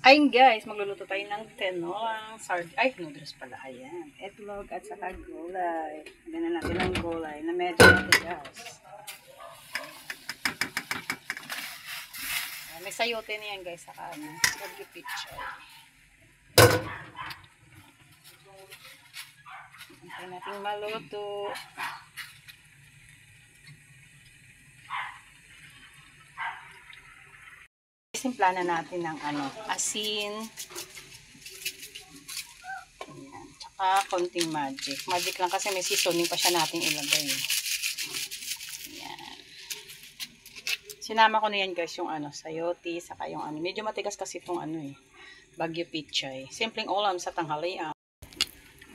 Ayun guys, magluluto tayo ng tinolang ay, noodles pala. Ayan. Itlog at saka gulay. Ganyan natin ang gulay na medyo matigas. May sayote na yan guys, saka nag-picture. Hintay natin maluto. Simpla na natin ng asin. Ayan. Tsaka konting magic. Magic lang kasi may seasoning pa siya natin ilagay. Ayan. Sinama ko na yan guys yung sayote, saka yung medyo matigas kasi itong Baguio Pichay. Simpleng ulam sa tanghalian.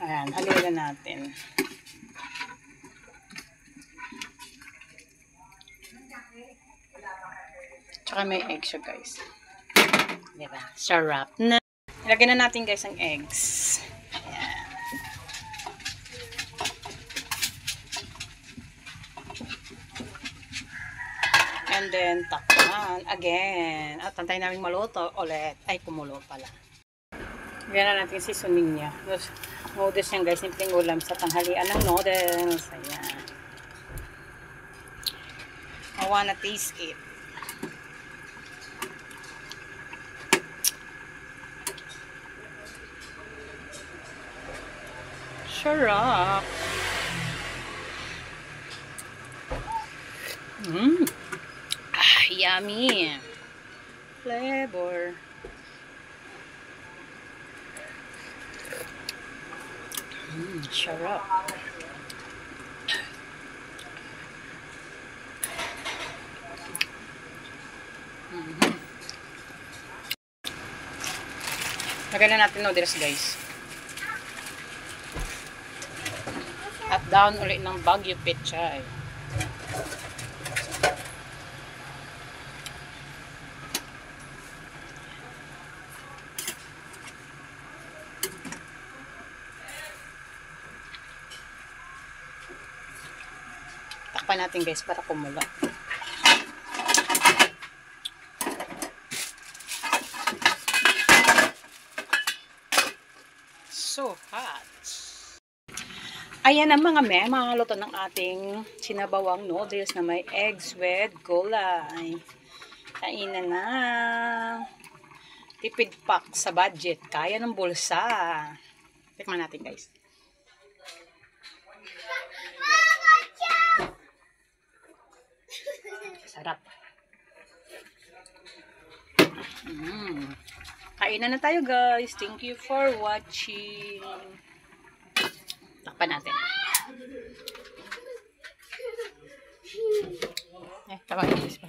Ayan, haluin na natin. Tsaka may egg siya guys. Diba? Sarap na. Ilagay na natin guys ang eggs. Ayan. And then, takpan again. At antayin namin maluto ulit. Ay, kumulo pala. Lagyan na natin seasoning niya. Noodles yan guys. Simpleng ulam sa tanghalian ng noodles. Ayan. I wanna taste it. Sarap. Yummy. Flavor. Sarap. Lagyan na natin noodles guys. At down ulit ng Baguio Pichay. Takpan natin guys para kumulo. So hot. Ayan ang mga luto ng ating sinabawang noodles na may eggs with gulay. Kainan na. Tipid pack sa budget. Kaya ng bulsa. Tikman natin guys. Sarap. Kainan na tayo guys. Thank you for watching. Takpan natin. Tama guys.